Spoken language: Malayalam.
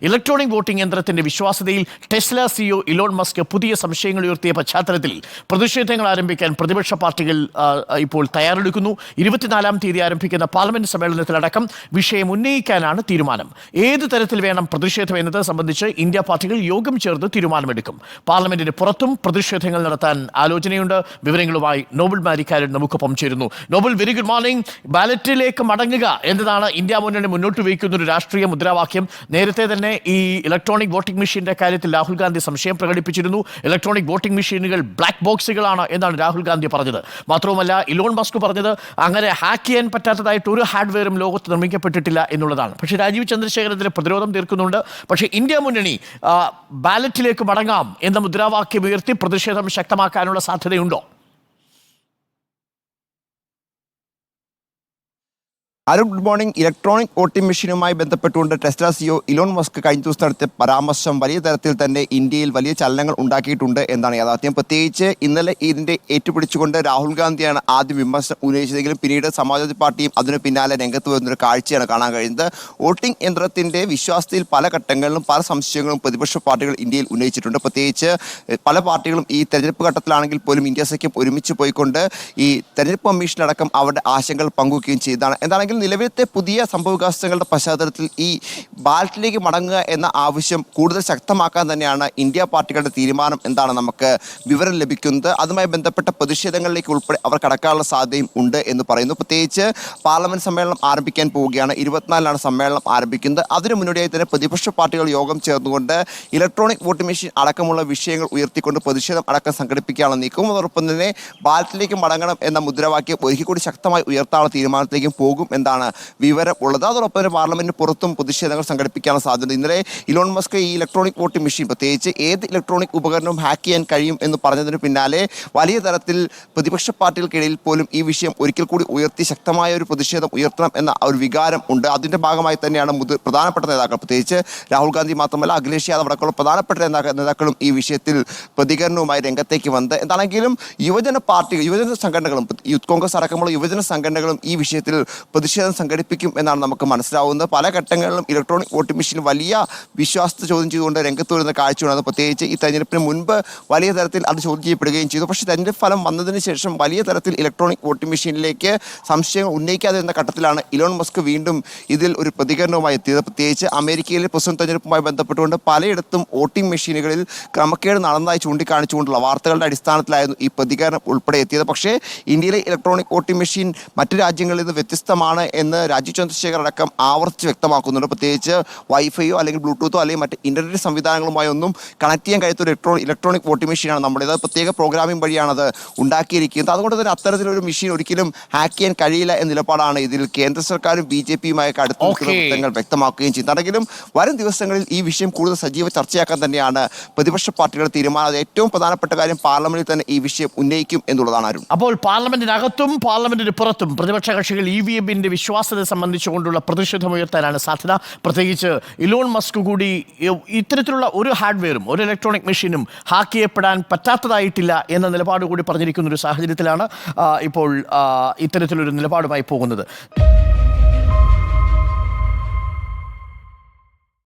ഇലക്ട്രോണിക് വോട്ടിംഗ് യന്ത്രത്തിന്റെ വിശ്വാസ്യതയിൽ ടെസ്ല സിഇഒ ഇലോൺ മസ്ക് പുതിയ സംശയങ്ങൾ ഉയർത്തിയ പശ്ചാത്തലത്തിൽ പ്രതിഷേധങ്ങൾ ആരംഭിക്കാൻ പ്രതിപക്ഷ പാർട്ടികൾ ഇപ്പോൾ തയ്യാറെടുക്കുന്നു. 24-ാം തീയതി ആരംഭിക്കുന്ന പാർലമെന്റ് സമ്മേളനത്തിലടക്കം വിഷയം ഉന്നയിക്കാനാണ് തീരുമാനം. ഏത് തരത്തിൽ വേണം പ്രതിഷേധം എന്നത് സംബന്ധിച്ച് ഇന്ത്യ പാർട്ടികൾ യോഗം ചേർന്ന് തീരുമാനമെടുക്കും. പാർലമെന്റിന് പുറത്തും പ്രതിഷേധങ്ങൾ നടത്താൻ ആലോചനയുണ്ട്. വിവരങ്ങളുമായി നോബൽ മാരിക്കാരൻ നമുക്കൊപ്പം ചേരുന്നു. Noble, very good morning. ബാലറ്റിലേക്ക് മടങ്ങുക എന്നതാണ് ഇന്ത്യ മുന്നണി മുന്നോട്ട് വയ്ക്കുന്ന ഒരു രാഷ്ട്രീയ മുദ്രാവാക്യം. നേരത്തെ തന്നെ ഈ ഇലക്ട്രോണിക് വോട്ടിംഗ് മെഷീന്റെ കാര്യത്തിൽ രാഹുൽ ഗാന്ധി സംശയം പ്രകടിപ്പിച്ചിരുന്നു. ഇലക്ട്രോണിക് വോട്ടിംഗ് മെഷീനുകൾ ബ്ലാക്ക് ബോക്സുകളാണ് എന്നാണ് രാഹുൽ ഗാന്ധി പറഞ്ഞത്. മാത്രവുമല്ല, ഇലോൺ മസ്ക് പറഞ്ഞത് അങ്ങനെ ഹാക്ക് ചെയ്യാൻ പറ്റാത്തതായിട്ട് ഒരു ഹാർഡ്വെയറും ലോകത്ത് നിർമ്മിക്കപ്പെട്ടിട്ടില്ല എന്നുള്ളതാണ്. പക്ഷേ രാജീവ് ചന്ദ്രശേഖരത്തിന് പ്രതിരോധം തീർക്കുന്നുണ്ട്. പക്ഷേ ഇന്ത്യ മുന്നണി ബാലറ്റിലേക്ക് മടങ്ങാം എന്ന മുദ്രാവാക്യം ഉയർത്തി പ്രതിഷേധം ശക്തമാക്കാനുള്ള സാധ്യതയുണ്ടോ? Arun, good morning. Electronic voting മെഷീനുമായി ബന്ധപ്പെട്ടുകൊണ്ട് ടെസ്ല സിഇഒ ഇലോൺ മസ്ക് കഴിഞ്ഞ ദിവസം നടത്തിയ പരാമർശം വലിയ തരത്തിൽ തന്നെ ഇന്ത്യയിൽ വലിയ ചലനങ്ങൾ ഉണ്ടാക്കിയിട്ടുണ്ട് എന്നാണ് യാഥാർത്ഥ്യം. പ്രത്യേകിച്ച് ഇന്നലെ ഇതിൻ്റെ ഏറ്റുപിടിച്ചുകൊണ്ട് രാഹുൽ ഗാന്ധിയാണ് ആദ്യം വിമർശനം ഉന്നയിച്ചതെങ്കിലും പിന്നീട് സമാജ്വാദി പാർട്ടിയും അതിന് പിന്നാലെ രംഗത്ത് വരുന്നൊരു കാഴ്ചയാണ് കാണാൻ കഴിയുന്നത്. വോട്ടിംഗ് യന്ത്രത്തിൻ്റെ വിശ്വാസത്തിൽ പല ഘട്ടങ്ങളിലും പല സംശയങ്ങളും പ്രതിപക്ഷ പാർട്ടികൾ ഇന്ത്യയിൽ ഉന്നയിച്ചിട്ടുണ്ട്. പ്രത്യേകിച്ച് പല പാർട്ടികളും ഈ തെരഞ്ഞെടുപ്പ് ഘട്ടത്തിലാണെങ്കിൽ പോലും ഇന്ത്യ സഖ്യം ഒരുമിച്ച് പോയിക്കൊണ്ട് ഈ തെരഞ്ഞെടുപ്പ് കമ്മീഷനടക്കം അവരുടെ ആശങ്കകൾ പങ്കുവയ്ക്കുകയും ചെയ്തതാണ്. എന്താണെങ്കിൽ നിലവിലത്തെ പുതിയ സംഭവവികാസങ്ങളുടെ പശ്ചാത്തലത്തിൽ ഈ ബാലറ്റിലേക്ക് മടങ്ങുക എന്ന ആവശ്യം കൂടുതൽ ശക്തമാക്കാൻ തന്നെയാണ് ഇന്ത്യ പാർട്ടികളുടെ തീരുമാനം എന്താണ് നമുക്ക് വിവരം ലഭിക്കുന്നത്. അതുമായി ബന്ധപ്പെട്ട പ്രതിഷേധങ്ങളിലേക്ക് ഉൾപ്പെടെ അവർ കടക്കാനുള്ള സാധ്യതയും ഉണ്ട് എന്ന് പറയുന്നു. പ്രത്യേകിച്ച് പാർലമെന്റ് സമ്മേളനം ആരംഭിക്കാൻ പോവുകയാണ്. 24-ാണ് സമ്മേളനം ആരംഭിക്കുന്നത്. അതിനു മുന്നോടിയായി തന്നെ പ്രതിപക്ഷ പാർട്ടികൾ യോഗം ചേർന്നുകൊണ്ട് ഇലക്ട്രോണിക് വോട്ടിംഗ് മെഷീൻ അടക്കമുള്ള വിഷയങ്ങൾ ഉയർത്തിക്കൊണ്ട് പ്രതിഷേധം അടക്കം സംഘടിപ്പിക്കാനുള്ള നീക്കവും അതോടൊപ്പം തന്നെ ബാലറ്റിലേക്ക് മടങ്ങണം എന്ന മുദ്രാവാക്യം ഒരിക്കൽ കൂടി ശക്തമായി ഉയർത്താനുള്ള തീരുമാനത്തിലേക്കും പോകും എന്നാണ് വിവരം ഉള്ളത്. അതോടൊപ്പം തന്നെ പാർലമെന്റിന് പുറത്തും പ്രതിഷേധങ്ങൾ സംഘടിപ്പിക്കാനുള്ള സാധ്യത. ഇന്നലെ ഇലോൺ മസ്ക് ഈ ഇലക്ട്രോണിക് വോട്ടിംഗ് മെഷീൻ പ്രത്യേകിച്ച് ഏത് ഇലക്ട്രോണിക് ഉപകരണവും ഹാക്ക് ചെയ്യാൻ കഴിയും എന്ന് പറഞ്ഞതിന് പിന്നാലെ വലിയ തരത്തിൽ പ്രതിപക്ഷ പാർട്ടികൾക്കിടയിൽ പോലും ഈ വിഷയം ഒരിക്കൽ കൂടി ഉയർത്തി ശക്തമായ ഒരു പ്രതിഷേധം ഉയർത്തണം എന്ന ഒരു വികാരം ഉണ്ട്. അതിൻ്റെ ഭാഗമായി തന്നെയാണ് പ്രധാനപ്പെട്ട നേതാക്കൾ, പ്രത്യേകിച്ച് രാഹുൽ ഗാന്ധി മാത്രമല്ല അഖിലേഷ് യാദവ് അടക്കമുള്ള പ്രധാനപ്പെട്ട നേതാക്കളും ഈ വിഷയത്തിൽ പ്രതികരണവുമായി രംഗത്തേക്ക് വന്നത്. എന്താണെങ്കിലും യുവജന സംഘടനകളും യൂത്ത് കോൺഗ്രസ് അടക്കമുള്ള യുവജന സംഘടനകളും ഈ വിഷയത്തിൽ പ്രതിഷേധം സംഘടിപ്പിക്കും എന്നാണ് നമുക്ക് മനസ്സിലാവുന്നത്. പല ഘട്ടങ്ങളിലും ഇലക്ട്രോണിക് വോട്ടിംഗ് മെഷീൻ വലിയ വിശ്വാസത്തെ ചോദ്യം ചെയ്തുകൊണ്ട് രംഗത്ത് വരുന്ന കാഴ്ചയാണ്. പ്രത്യേകിച്ച് ഈ തെരഞ്ഞെടുപ്പിന് മുൻപ് വലിയ തരത്തിൽ അത് ചോദ്യം ചെയ്യപ്പെടുകയും ചെയ്തു. പക്ഷേ തെരഞ്ഞെടുപ്പ് ഫലം വന്നതിന് ശേഷം വലിയ തരത്തിൽ ഇലക്ട്രോണിക് വോട്ടിംഗ് മെഷീനിലേക്ക് സംശയങ്ങൾ ഉന്നയിക്കാതെ എന്ന ഘട്ടത്തിലാണ് ഇലോൺ മസ്ക് വീണ്ടും ഇതിൽ ഒരു പ്രതികരണവുമായി എത്തിയത്. പ്രത്യേകിച്ച് അമേരിക്കയിലെ പ്രസിഡന്റ് തെരഞ്ഞെടുപ്പുമായി ബന്ധപ്പെട്ടുകൊണ്ട് പലയിടത്തും വോട്ടിംഗ് മെഷീനുകളിൽ ക്രമക്കേട് നടന്നതായി ചൂണ്ടിക്കാണിച്ചുകൊണ്ടുള്ള വാർത്തകളുടെ അടിസ്ഥാനത്തിലായിരുന്നു ഈ പ്രതികരണം ഉൾപ്പെടെ എത്തിയത്. പക്ഷേ ഇന്ത്യയിലെ ഇലക്ട്രോണിക് വോട്ടിംഗ് മെഷീൻ മറ്റു രാജ്യങ്ങളിൽ നിന്ന് വ്യത്യസ്തമാണ് എന്ന് രാജീവ് ചന്ദ്രശേഖർ അടക്കം ആവർത്തിച്ച് വ്യക്തമാക്കുന്നുണ്ട്. പ്രത്യേകിച്ച് വൈഫൈയോ അല്ലെങ്കിൽ ബ്ലൂടൂത്തോ അല്ലെങ്കിൽ മറ്റ് ഇന്റർനെറ്റ് സംവിധാനങ്ങളുമായി ഒന്നും കണക്ട് ചെയ്യാൻ കഴിയാത്ത ഒരു ഇലക്ട്രോണിക് വോട്ടിംഗ് മെഷീനാണ് നമ്മുടേത്. പ്രത്യേക പ്രോഗ്രാമിംഗ് വഴിയാണത് ഉണ്ടാക്കിയിരിക്കുന്നത്. അതുകൊണ്ട് തന്നെ അത്തരത്തിലൊരു മെഷീൻ ഒരിക്കലും ഹാക്ക് ചെയ്യാൻ കഴിയില്ല എന്ന നിലപാടാണ് ഇതിൽ കേന്ദ്ര സർക്കാരും BJP-യുമായി അടുത്ത വൃത്തങ്ങൾ വ്യക്തമാക്കുകയും ചെയ്യുന്നതെങ്കിലും വരും ദിവസങ്ങളിൽ ഈ വിഷയം കൂടുതൽ സജീവ ചർച്ചയാക്കാൻ തന്നെയാണ് പ്രതിപക്ഷ പാർട്ടികളുടെ തീരുമാനം. അത് ഏറ്റവും പ്രധാനപ്പെട്ട കാര്യം പാർലമെന്റിൽ തന്നെ ഈ വിഷയം ഉന്നയിക്കും എന്നുള്ളതാണ്. അരുൺ, അപ്പോൾ പാർലമെന്റിനകത്തും പാർലമെന്റിന് പുറത്തും പ്രതിപക്ഷ കക്ഷികൾ EVM-ന്റെ വിശ്വാസ്യത സംബന്ധിച്ചുകൊണ്ടുള്ള പ്രതിഷേധമുയർത്താനാണ് സാധ്യത. പ്രത്യേകിച്ച് ഇലോൺ മസ്ക് കൂടി ഇത്തരത്തിലുള്ള ഒരു ഹാർഡ്വെയറും ഒരു ഇലക്ട്രോണിക് മെഷീനും ഹാക്ക് ചെയ്യപ്പെടാൻ പറ്റാത്തതായിട്ടില്ല എന്ന നിലപാട് കൂടി പറഞ്ഞിരിക്കുന്ന ഒരു സാഹചര്യത്തിലാണ് ഇപ്പോൾ ഇത്തരത്തിലൊരു നിലപാടുമായി പോകുന്നത്.